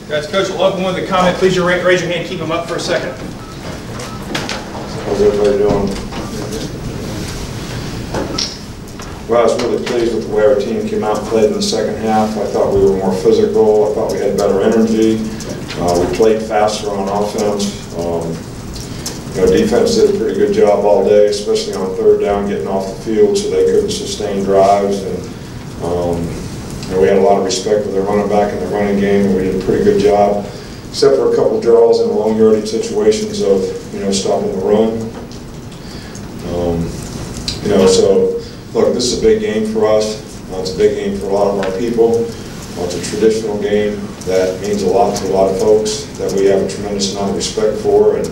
Guys, Coach will open with a comment. Please raise your hand. Keep them up for a second. How's everybody doing? Well, I was really pleased with the way our team came out and played in the second half. I thought we were more physical. I thought we had better energy. We played faster on offense. Defense did a pretty good job all day, especially on third down, getting off the field so they couldn't sustain drives. And we had a lot of respect for their running back in the running game, and we did a pretty good job, except for a couple draws in long yardage situations of stopping the run. So look, this is a big game for us. It's a big game for a lot of our people. It's a traditional game that means a lot to a lot of folks that we have a tremendous amount of respect for, and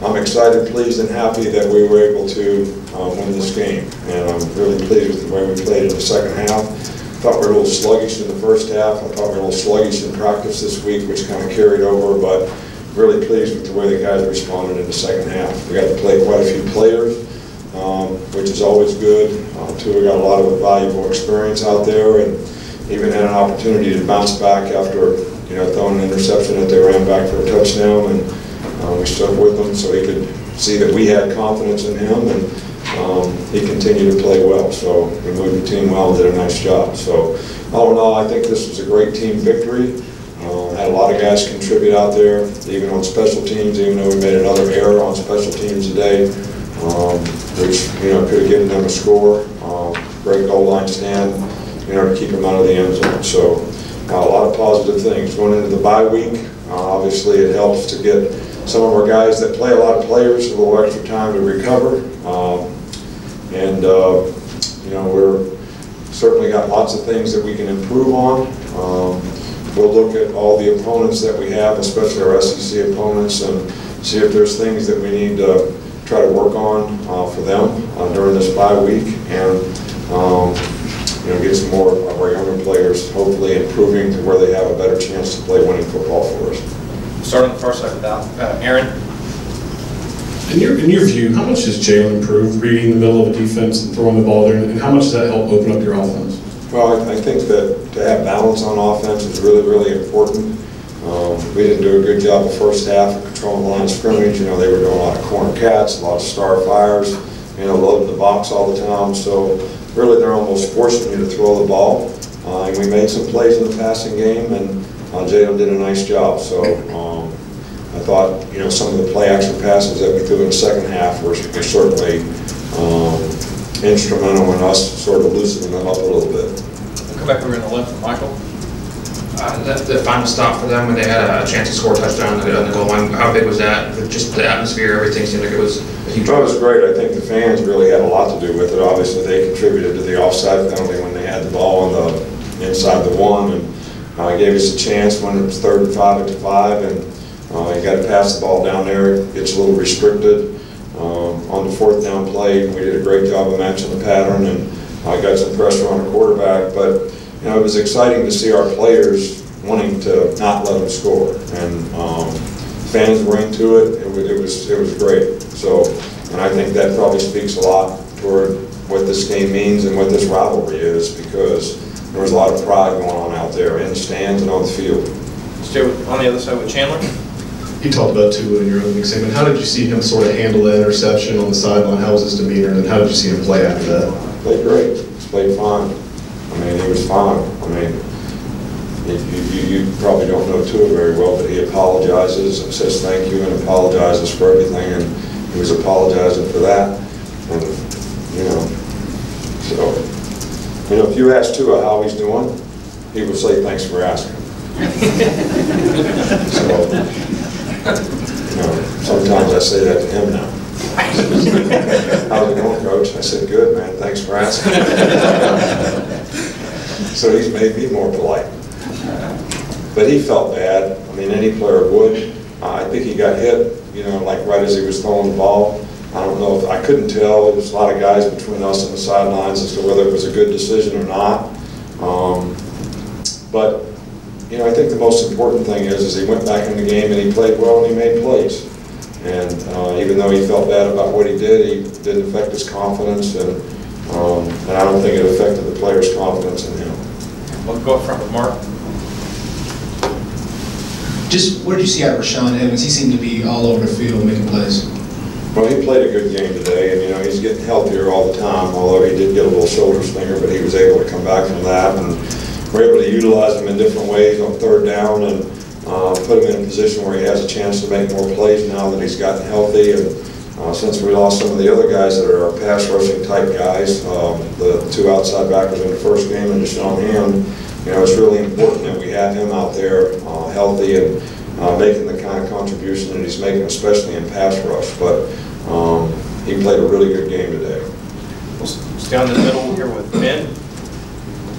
I'm excited, pleased, and happy that we were able to win this game. And I'm really pleased with the way we played in the second half. I thought we were a little sluggish in the first half. I thought we were a little sluggish in practice this week, which kind of carried over, but really pleased with the way the guys responded in the second half. We got to play quite a few players, which is always good. We got a lot of valuable experience out there, and even had an opportunity to bounce back after throwing an interception that they ran back for a touchdown, and we stuck with him so he could see that we had confidence in him, and he continued to play well. So we moved the team well and did a nice job. So all in all, I think this was a great team victory. Had a lot of guys contribute out there, even on special teams, even though we made another error on special teams today, which could have given them a score. Great goal line stand, to keep them out of the end zone. So a lot of positive things. Going into the bye week, obviously it helps to get some of our guys that play a lot of players a little extra time to recover. We're certainly got lots of things that we can improve on. We'll look at all the opponents that we have, especially our SEC opponents, and see if there's things that we need to try to work on for them during this bye week, and get some more of our younger players hopefully improving to where they have a better chance to play winning football for us. Start on the far side with Aaron. In your view, how much has Jalen improved reading the middle of a defense and throwing the ball there, and how much does that help open up your offense? Well, I think that to have balance on offense is really, really important. We didn't do a good job the first half of controlling the line of scrimmage. They were doing a lot of corner cats, a lot of star fires, loading the box all the time. So really they're almost forcing you to throw the ball. And we made some plays in the passing game, and Jalen did a nice job. So I thought, some of the play action passes that we threw in the second half were certainly instrumental in us sort of loosening them up a little bit. We'll come back over on the left, Michael. The final stop for them when they had a chance to score a touchdown on the goal line, how big was that? Just the atmosphere, everything seemed like it was a huge. Well, it was great. I think the fans really had a lot to do with it. Obviously, they contributed to the offside penalty when they had the ball on the inside the one, and gave us a chance when it was 3rd and 5 at the 5, and you got to pass the ball down there. It gets a little restricted. On the 4th down play, we did a great job of matching the pattern, and got some pressure on the quarterback, but it was exciting to see our players wanting to not let them score, and fans were into it. It was great. So, and I think that probably speaks a lot toward what this game means and what this rivalry is, because there was a lot of pride going on out there in the stands and on the field. Stay on the other side with Chandler. You talked about Tua in your opening statement. How did you see him sort of handle that interception on the sideline? How was his demeanor, and how did you see him play after that? Played great. Played fine. He was fine. You probably don't know Tua very well, but he apologizes and says thank you and apologizes for everything, and he was apologizing for that. And if you ask Tua how he's doing, he would say thanks for asking. Sometimes I say that to him now. How's it going, Coach? I said, good, man. Thanks for asking. So he's made me more polite. But he felt bad. Any player would. I think he got hit, like right as he was throwing the ball. I don't know if I couldn't tell. There was a lot of guys between us and the sidelines as to whether it was a good decision or not. But I think the most important thing is he went back in the game and he played well and he made plays. And even though he felt bad about what he did, it didn't affect his confidence, and I don't think it affected the players' confidence in him. We'll go up front with Mark. Just what did you see out of Rashawn Evans? He seemed to be all over the field making plays. Well, he played a good game today, and he's getting healthier all the time, although he did get a little shoulder slinger, but he was able to come back from that, and we're able to utilize him in different ways on third down and put him in a position where he has a chance to make more plays now that he's gotten healthy. And since we lost some of the other guys that are our pass rushing type guys, the two outside backers in the first game and Deshaun Hand, it's really important that we have him out there healthy and making the kind of contribution that he's making, especially in pass rush. But he played a really good game today. We'll stay on the middle here with Ben.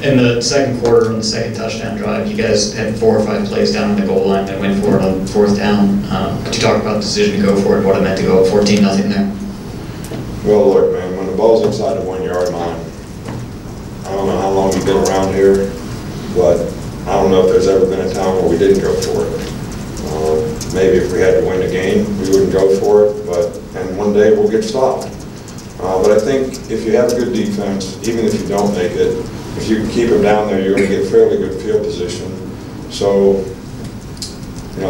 In the second quarter, on the second touchdown drive, you guys had 4 or 5 plays down on the goal line that went for it on fourth down. Could you talk about the decision to go for it, what it meant to go up 14-0 there? Well, look, man, when the ball's inside the 1 yard line, I don't know how long you've been around here, but I don't know if there's ever been a time where we didn't go for it. Maybe if we had to win a game, we wouldn't go for it, and one day we'll get stopped. But I think if you have a good defense, even if you don't make it, if you can keep them down there, you're going to get fairly good field position. So,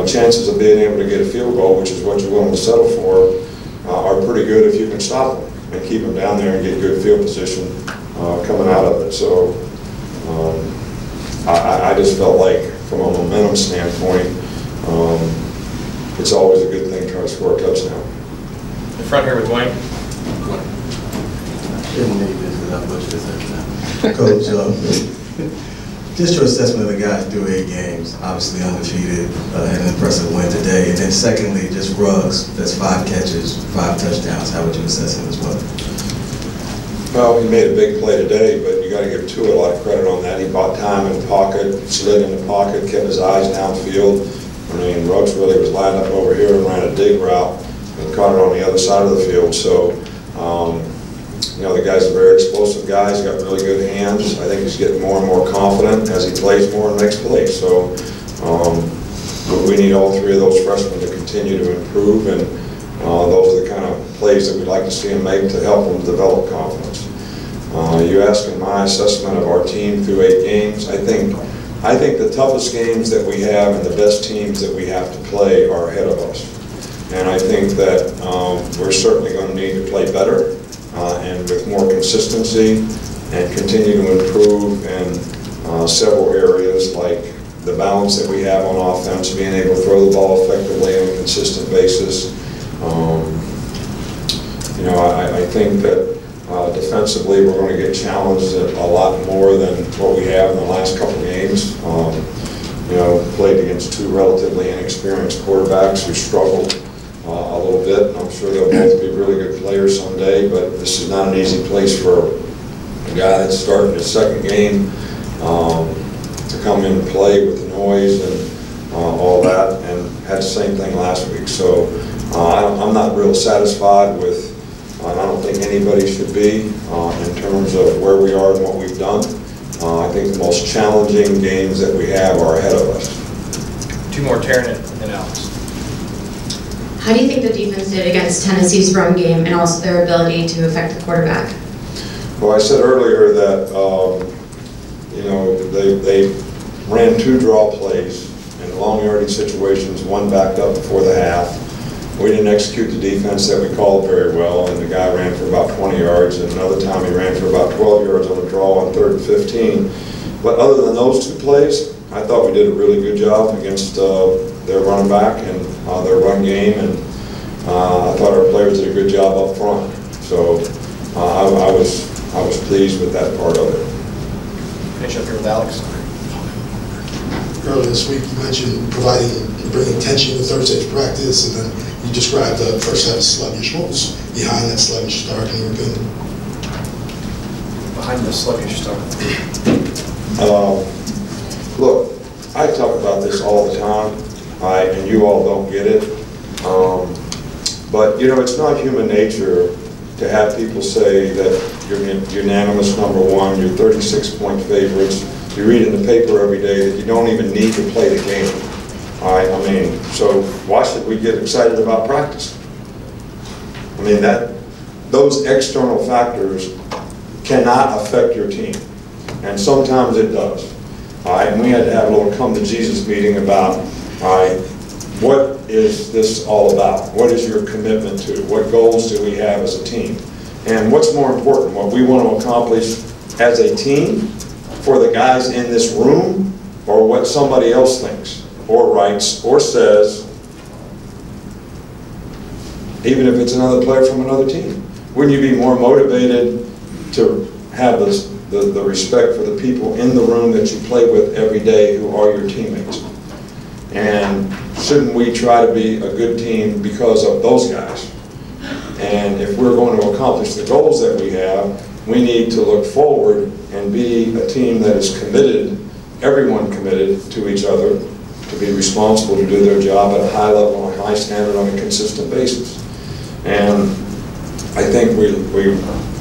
chances of being able to get a field goal, which is what you're willing to settle for, are pretty good if you can stop them and keep them down there and get good field position coming out of it. So, I just felt like, from a momentum standpoint, it's always a good thing trying to score a touchdown. In front here with Dwayne. Didn't need this because I butchered this now. Coach, just your assessment of the guys through 8 games, obviously undefeated, had an impressive win today. And then secondly, just Ruggs, that's 5 catches, 5 touchdowns. How would you assess him as well? Well, he made a big play today, but you got to give Tua a lot of credit on that. He bought time in the pocket, slid in the pocket, kept his eyes downfield. I mean, Ruggs really was lined up over here and ran a dig route and caught it on the other side of the field. So, the guy's a very explosive guy. He's got really good hands. I think he's getting more and more confident as he plays more and makes plays. So we need all 3 of those freshmen to continue to improve, and those are the kind of plays that we'd like to see him make to help him develop confidence. You asking my assessment of our team through 8 games, I think the toughest games that we have and the best teams that we have to play are ahead of us. And I think that we're certainly going to need to play better and with more consistency and continue to improve in several areas, like the balance that we have on offense, being able to throw the ball effectively on a consistent basis. I think that defensively we're going to get challenged a lot more than what we have in the last couple games. Played against 2 relatively inexperienced quarterbacks who struggled a little bit. I'm sure they'll both be really good players someday, but this is not an easy place for a guy that's starting his 2nd game to come in and play with the noise and all that, and had the same thing last week. So I'm not real satisfied with, and I don't think anybody should be, in terms of where we are and what we've done. I think the most challenging games that we have are ahead of us. 2 more, Tenn and Alex. How do you think the defense did against Tennessee's run game and also their ability to affect the quarterback? Well, I said earlier that they ran 2 draw plays in long yardage situations, 1 backed up before the half. We didn't execute the defense that we called very well, and the guy ran for about 20 yards, and another time he ran for about 12 yards on a draw on 3rd and 15. But other than those 2 plays, I thought we did a really good job against their running back and their run game, and I thought our players did a good job up front. So I was pleased with that part of it. Finish up here with Alex. Earlier this week, you mentioned bringing tension to Thursday's practice, and then you described the first half as sluggish. What was behind that sluggish start, in your opinion? Behind the sluggish start. Look, I talk about this all the time, and you all don't get it. But it's not human nature to have people say that you're unanimous number 1, you're 36-point favorites, you read in the paper every day that you don't even need to play the game. All right, so why should we get excited about practice? Those external factors cannot affect your team, and sometimes it does. All right, and we had to have a little come to Jesus meeting about All right, what is this all about? What is your commitment to? What goals do we have as a team? And what's more important, what we want to accomplish as a team for the guys in this room, or what somebody else thinks, or writes, or says, even if it's another player from another team? Wouldn't you be more motivated to have the respect for the people in the room that you play with every day who are your teammates? And shouldn't we try to be a good team because of those guys? And if we're going to accomplish the goals that we have, we need to look forward and be a team that is committed, everyone committed to each other, to be responsible to do their job at a high level, on a high standard, on a consistent basis. And I think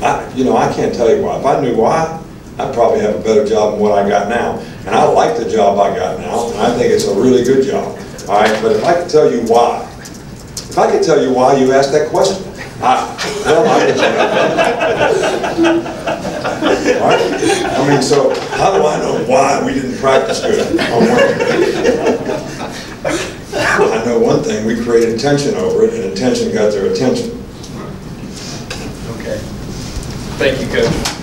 I can't tell you why. If I knew why, I'd probably have a better job than what I got now. And I like the job I got now, and I think it's a really good job. All right, but if I could tell you why, you asked that question, I could tell you. All right? I mean, so how do I know why we didn't practice good on Wednesday? I know one thing, we created tension over it, and attention got their attention. Okay. Thank you, Coach.